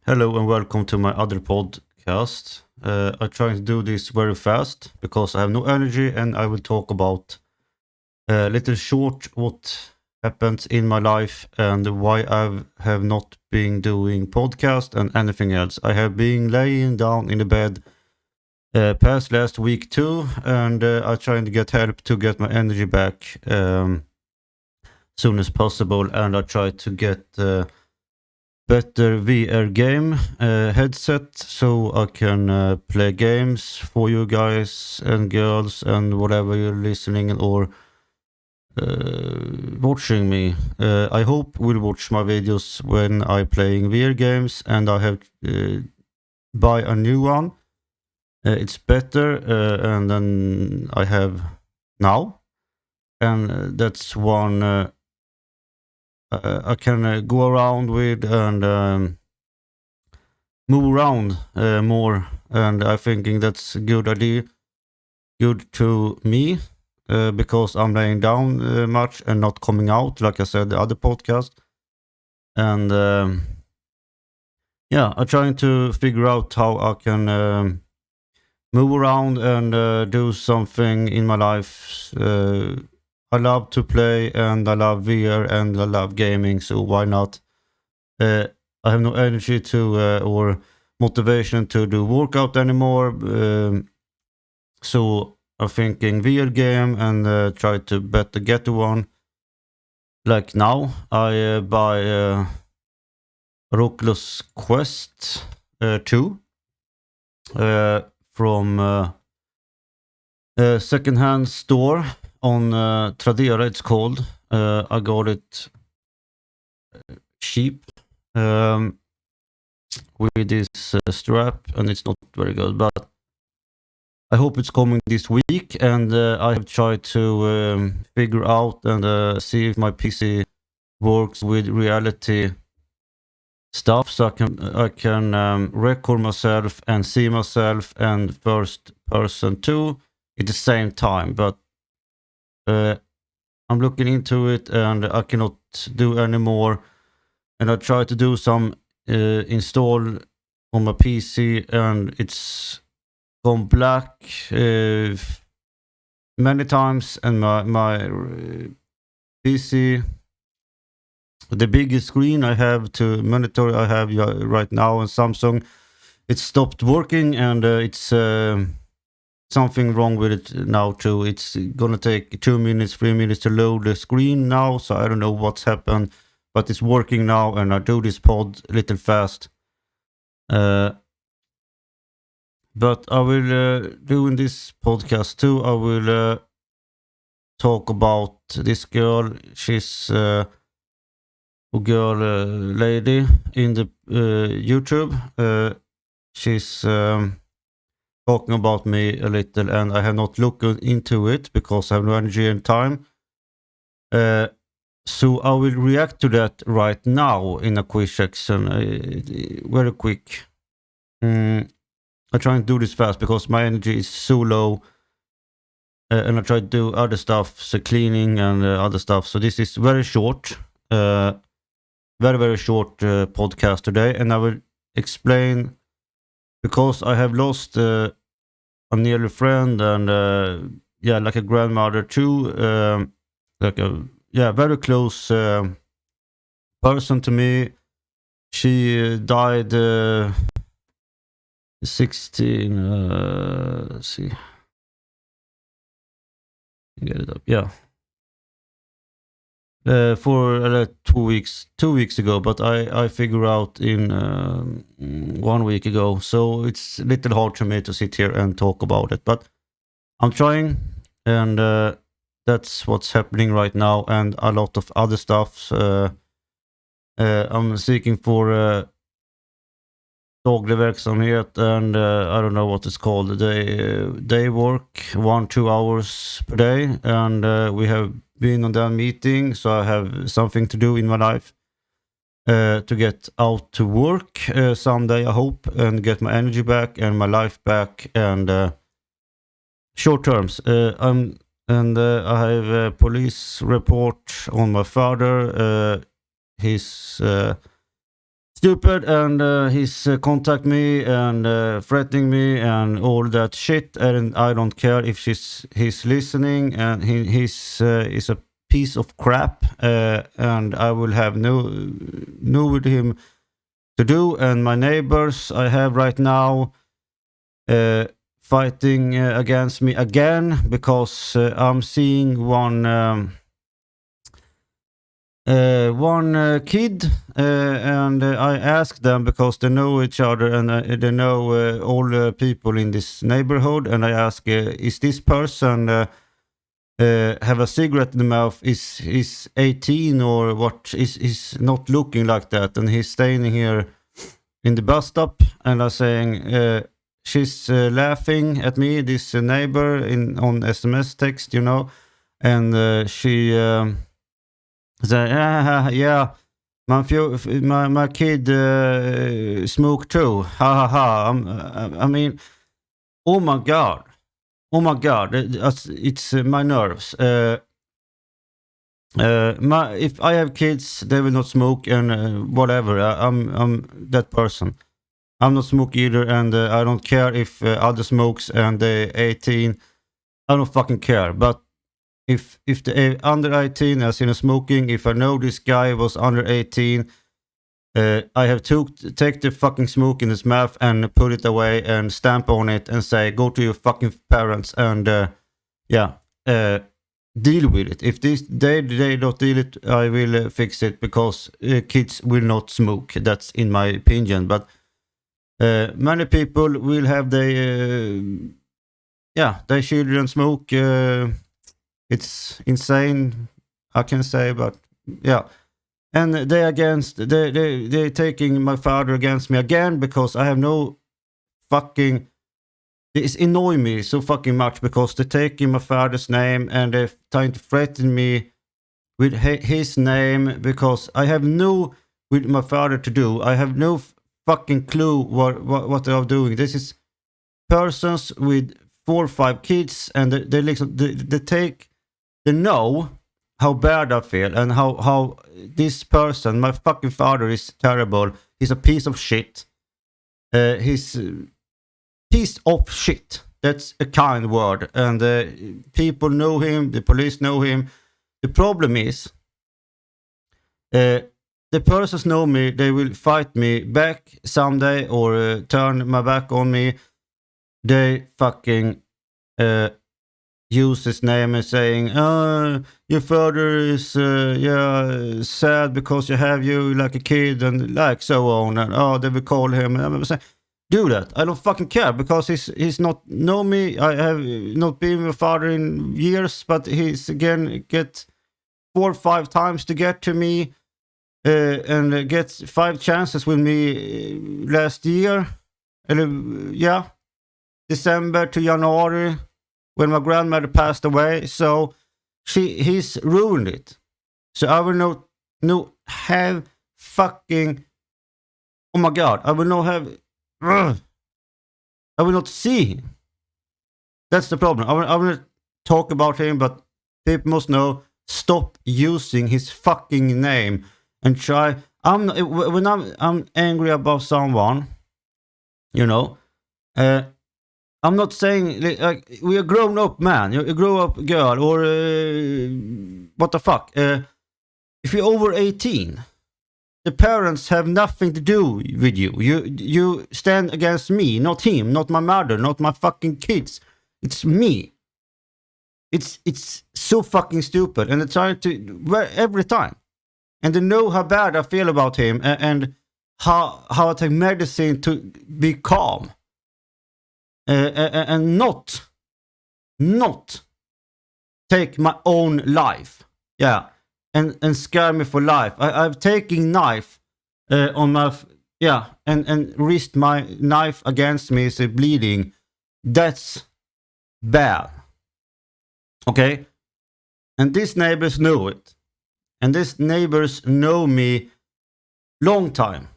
Hello and welcome to my other podcast. I'm trying to do this very fast because I have no energy, and I will talk about a little short what happened in my life and why I have not been doing podcast and anything else. I have been laying down in the bed past last week too, and I'm trying to get help to get my energy back soon as possible, and I try to get better VR game headset so I can play games for you guys and girls and whatever you're listening or watching me. I hope will watch my videos when I playing VR games, and I have buy a new one. It's better and then I have now, and that's one I can go around with and move around more, and I'm thinking that's a good idea, good to me, because I'm laying down much and not coming out, like I said, the other podcast. And yeah, I'm trying to figure out how I can move around and do something in my life. I love to play, and I love VR, and I love gaming, so why not? I have no energy to or motivation to do workout anymore, so I'm thinking VR game and try to better get to one. Like now, I buy Oculus Quest 2 from a secondhand store on Tradera, it's called. I got it cheap with this strap, and it's not very good, but I hope it's coming this week. And I have tried to figure out and see if my PC works with reality stuff, so I can record myself and see myself and first person too at the same time. But I'm looking into it, and I cannot do anymore. And I tried to do some install on my PC, and it's gone black many times, and my PC, the biggest screen I have to monitor I have right now on Samsung, it stopped working, and it's something wrong with it now too. It's gonna take 2 minutes, 3 minutes to load the screen now, so I don't know what's happened, but it's working now, and I do this pod a little fast. But I will do in this podcast too. I will talk about this girl. She's a girl, lady in the YouTube. She's talking about me a little, and I have not looked into it because I have no energy and time. So I will react to that right now in a quick section, very quick. I try and do this fast because my energy is so low, and I try to do other stuff, so cleaning and other stuff. So this is very short, very short podcast today, and I will explain because I have lost a near friend and yeah, like a grandmother too, like a very close person to me. She died 16 let's see, get it up, yeah, for 2 weeks ago, but I figure out in 1 week ago, so it's a little hard for me to sit here and talk about it, but I'm trying, and that's what's happening right now, and a lot of other stuff. I'm seeking for daglig verksamhet, and I don't know what it's called. They work 1-2 hours per day, and we have been on that meeting, so I have something to do in my life to get out to work someday, I hope, and get my energy back and my life back, and short terms. I have a police report on my father. He's stupid, and he's contact me and threatening me and all that shit, and I don't care if he's listening, and he's is a piece of crap, and I will have no with him to do. And my neighbors I have right now fighting against me again because I'm seeing one kid, and I asked them because they know each other, and they know all the people in this neighborhood, and I ask, is this person have a cigarette in the mouth? Is 18 or what? Is not looking like that, and he's standing here in the bus stop, and I'm saying, she's laughing at me, this neighbor on SMS text, and she said, yeah, my kid smoked too, ha ha ha. I mean, oh my god, it's my nerves. If I have kids, they will not smoke, and whatever. I'm that person. I'm not smoke either, and I don't care if other smokes and they're 18. I don't fucking care. But if they're under 18, as in smoking, if I know this guy was under 18, I have to take the fucking smoke in his mouth and put it away and stamp on it and say, go to your fucking parents and deal with it. If they don't deal it, I will fix it, because kids will not smoke. That's in my opinion. But many people will have their children smoke. It's insane, I can say, but yeah. And they're taking my father against me again, because I have no fucking. It's annoying me so fucking much, because they're taking my father's name and they're trying to threaten me with his name, because I have no with my father to do. I have no fucking clue what they are doing. This is persons with 4 or 5 kids, and they know how bad I feel, and how this person, my fucking father, is terrible. He's a piece of shit. He's piece of shit. That's a kind word. And people know him. The police know him. The problem is, the persons know me. They will fight me back someday, or turn my back on me. They fucking use his name and saying, your father is sad because you have you like a kid, and like so on, and they will call him. And I'm saying, do that. I don't fucking care, because he's not know me. I have not been with my father in years, but he's again get 4 or 5 times to get to me, and gets 5 chances with me last year. December to January, when my grandmother passed away. So he's ruined it. So I will not have fucking. Oh my god! I will not have. I will not see him. That's the problem. I will not talk about him, but people must know. Stop using his fucking name and try. When I'm angry about someone, I'm not saying like we are grown up man, you grow up girl, or what the fuck. If you're over 18, the parents have nothing to do with you. You stand against me, not him, not my mother, not my fucking kids. It's me. It's so fucking stupid, and they try to every time, and they know how bad I feel about him, and how I take medicine to be calm, and not take my own life, and scare me for life. I've taken knife on my and risked my knife against me is bleeding. That's bad. Okay, and these neighbors know it, and these neighbors know me long time,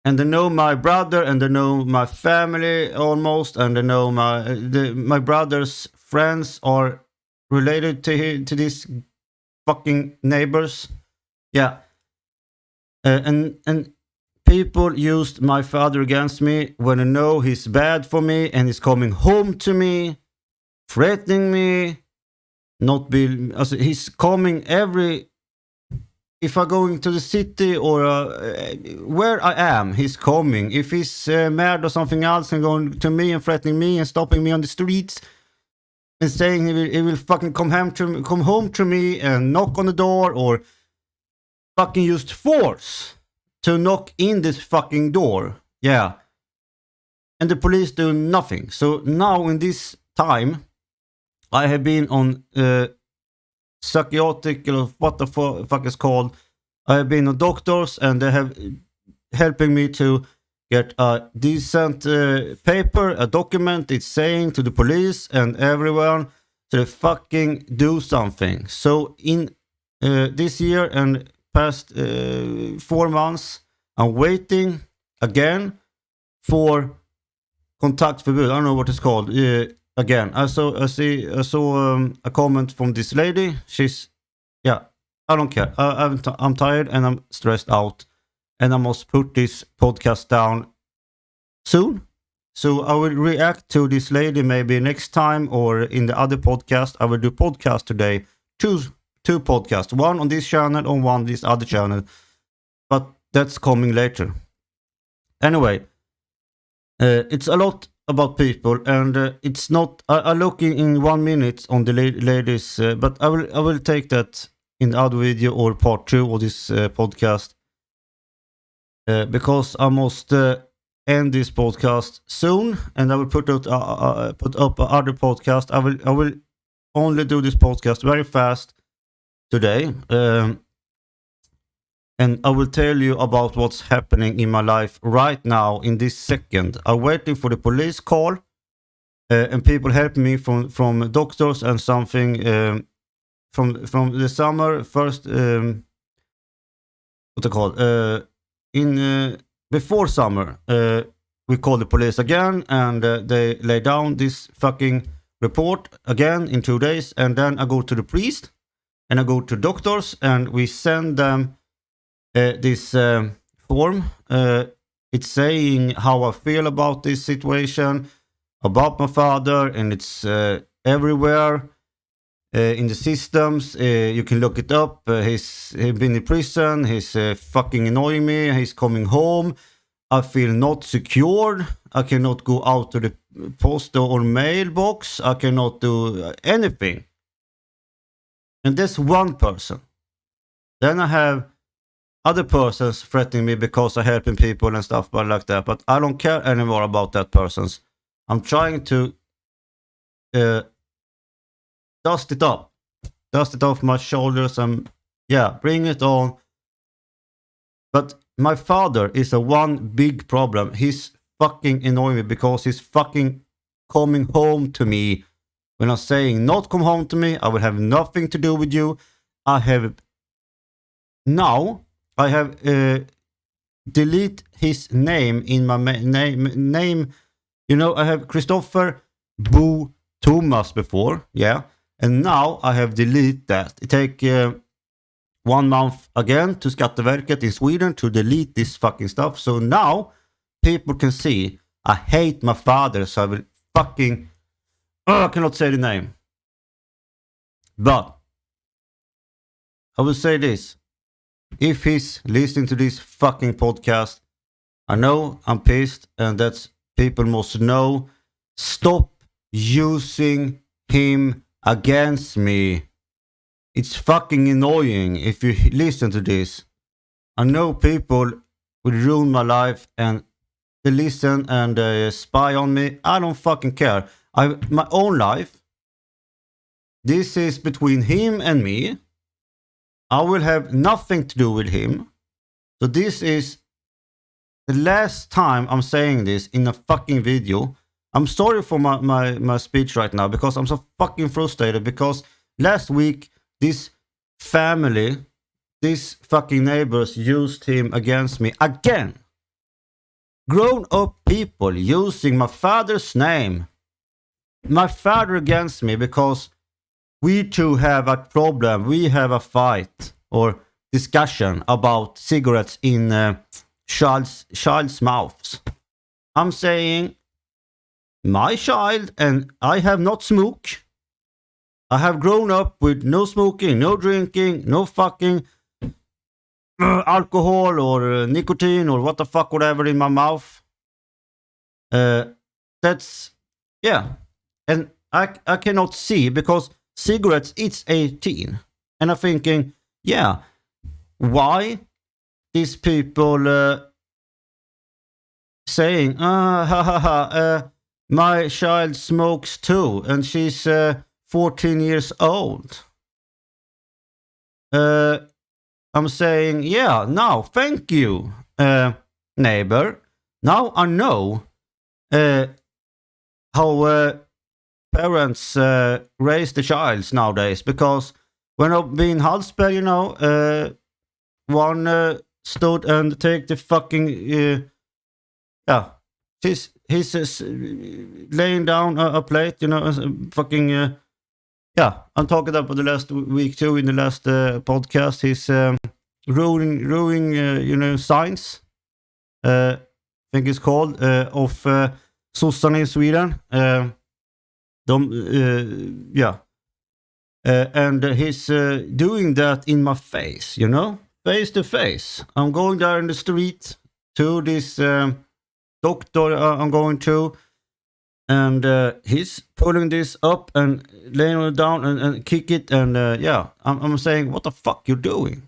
and they know my brother, and they know my family almost, and they know my brother's friends are related to these fucking neighbors. And people used my father against me when I know he's bad for me and he's coming home to me, threatening me, not be... Also, he's coming every... If I'm going to the city or where I am, he's coming. If he's mad or something else and going to me and threatening me and stopping me on the streets and saying he will fucking come home to me and knock on the door or fucking used force to knock in this fucking door. Yeah. And the police do nothing. So now in this time, I have been on psychiatric, or what the fuck is called. I have been on doctors and they have helping me to get a decent paper, a document. It's saying to the police and everyone to fucking do something. So in this year and past 4 months, I'm waiting again for kontaktförbud. I don't know what it's called. Again, I saw a comment from this lady. She's, yeah, I don't care. I'm tired and I'm stressed out, and I must put this podcast down soon. So I will react to this lady maybe next time or in the other podcast. I will do podcast today. Two podcasts. One on this channel and one on this other channel. But that's coming later. Anyway, it's a lot about people, and it's not... I'm looking in 1 minute on the ladies, but I will take that in the other video or part 2 of this podcast, because I must end this podcast soon, and I will put up other podcast. I will only do this podcast very fast today, and I will tell you about what's happening in my life right now in this second. I'm waiting for the police call, and people help me from doctors and something from the summer first. What they call before summer, we call the police again, and they lay down this fucking report again in 2 days, and then I go to the priest and I go to doctors and we send them this form. It's saying how I feel about this situation, about my father, and it's everywhere in the systems. You can look it up. He's been in prison. He's fucking annoying me. He's coming home. I feel not secured. I cannot go out to the post or mailbox. I cannot do anything. And that's one person. Then I have other persons threatening me because I'm helping people and stuff like that. But I don't care anymore about that persons. I'm trying to dust it off my shoulders, and yeah, bring it on. But my father is a one big problem. He's fucking annoying me because he's fucking coming home to me. When I'm saying not come home to me, I will have nothing to do with you. I have delete his name in my name. You know, I have Christopher Bo Thomas before, yeah, and now I have delete that. It take 1 month again to Skatteverket in Sweden to delete this fucking stuff. So now people can see I hate my father, so I will fucking... I cannot say the name. But I will say this. If he's listening to this fucking podcast, I know I'm pissed, and that's... People must know. Stop using him against me. It's fucking annoying if you listen to this. I know people will ruin my life and they listen and they spy on me. I don't fucking care. My own life. This is between him and me. I will have nothing to do with him. So this is the last time I'm saying this in a fucking video. I'm sorry for my speech right now because I'm so fucking frustrated, because last week this family, these fucking neighbors used him against me again. Grown up people using my father's name. My father against me because we two have a problem. We have a fight or discussion about cigarettes in child's mouths. I'm saying my child, and I have not smoked. I have grown up with no smoking, no drinking, no fucking alcohol or nicotine or what the fuck, whatever in my mouth. That's, yeah. And I cannot see because cigarettes, it's 18. And I'm thinking, yeah, why these people saying, my child smokes too, and she's 14 years old. I'm saying, yeah, now, thank you, neighbor. Now I know how parents raise the child nowadays, because when I've been in Hallsberg, you know, one stood and take the fucking, yeah, he's laying down a plate, you know, fucking, yeah, I'm talking about the last week too, in the last podcast, he's ruining, you know, signs, I think it's called, of sossarna in Sweden. Yeah. And he's doing that in my face, you know, face to face. I'm going there in the street to this doctor I'm going to, and he's pulling this up and laying it down and kick it, and yeah, I'm saying, what the fuck you doing?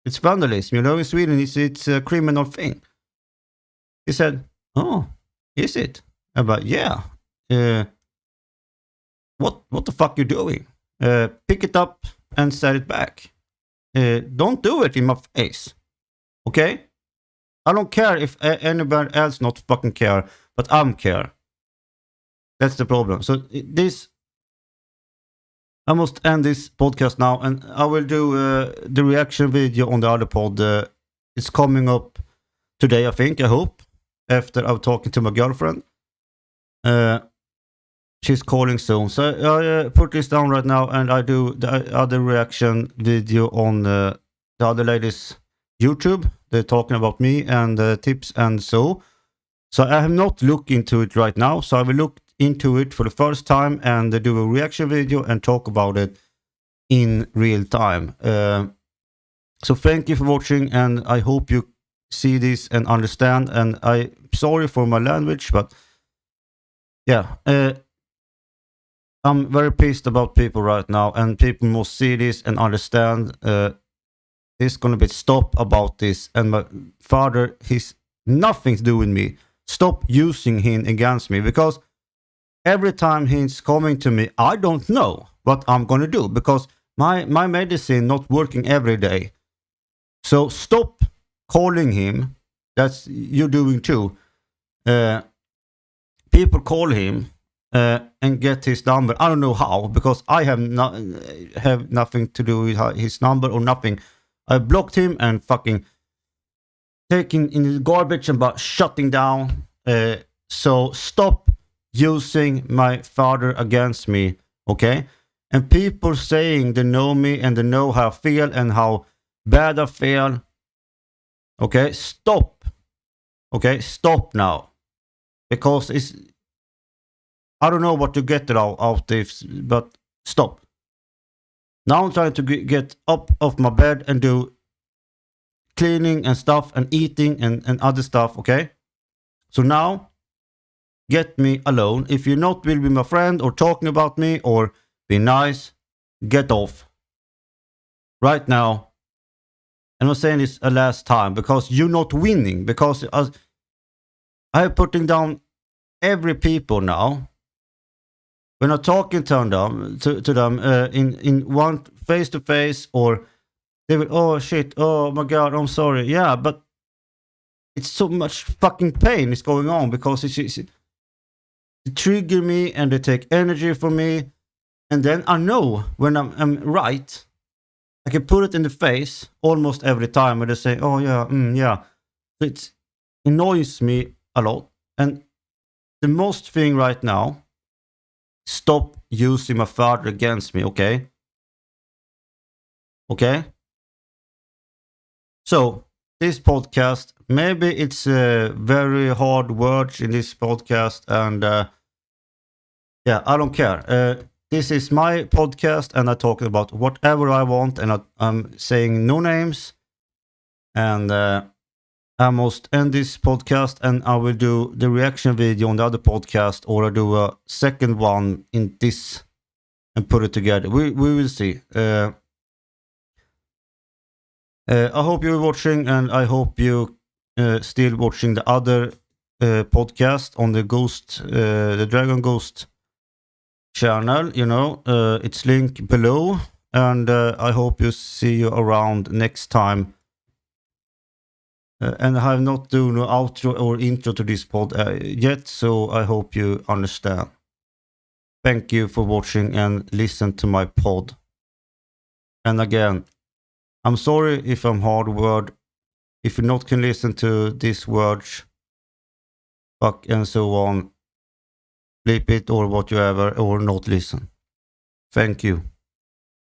It's vandalism, you know, in Sweden it's a criminal thing. He said, oh, is it? I'm like, yeah. What the fuck you doing? Pick it up and set it back. Don't do it in my face. Okay? I don't care if anybody else not fucking care, but I'm care. That's the problem. So I must end this podcast now, and I will do the reaction video on the other pod. It's coming up today, I think, I hope, after I'm talking to my girlfriend. She's calling soon. So I put this down right now, and I do the other reaction video on the other lady's YouTube. They're talking about me and tips and so. So I have not looked into it right now. So I will look into it for the first time and do a reaction video and talk about it in real time. So thank you for watching, and I hope you see this and understand. And I'm sorry for my language, but yeah. I'm very pissed about people right now, and people must see this and understand there's gonna be stop about this. And my father, he's nothing to do with me. Stop using him against me, because every time he's coming to me, I don't know what I'm gonna do, because my medicine not working every day. So stop calling him. That's you're doing too. People call him. And get his number. I don't know how, because I have nothing to do with his number or nothing. I blocked him and fucking taking in the garbage and about shutting down. So stop using my father against me, okay? And people saying they know me and they know how I feel and how bad I feel. Okay, stop. Okay, stop now, because it's. I don't know what to get out of this, but stop. Now I'm trying to get up off my bed and do cleaning and stuff and eating and other stuff, okay? So now, get me alone. If you're not will be my friend or talking about me or be nice, get off. Right now. And I'm saying this a last time, because you're not winning, because I'm putting down every people now. When I'm talking to them in one face to face, or they will, oh shit, oh my god, I'm sorry. Yeah, but it's so much fucking pain is going on, because it trigger me and they take energy from me, and then I know when I'm right. I can put it in the face almost every time, and they say, oh yeah, yeah. It annoys me a lot, and the most thing right now. Stop using my father against me, okay? Okay? So, this podcast maybe it's very hard words in this podcast, and yeah, I don't care. This is my podcast, and I talk about whatever I want, and I'm saying no names. And I must end this podcast, and I will do the reaction video on the other podcast, or I do a second one in this and put it together. We will see. I hope you're watching, and I hope you still watching the other podcast on the the Dragon Ghost channel. You know, it's link below, and I hope you see you around next time. And I have not done no outro or intro to this pod yet, so I hope you understand. Thank you for watching and listen to my pod. And again, I'm sorry if I'm hard word. If you not can listen to these words, fuck and so on, bleep it or whatever, or not listen. Thank you.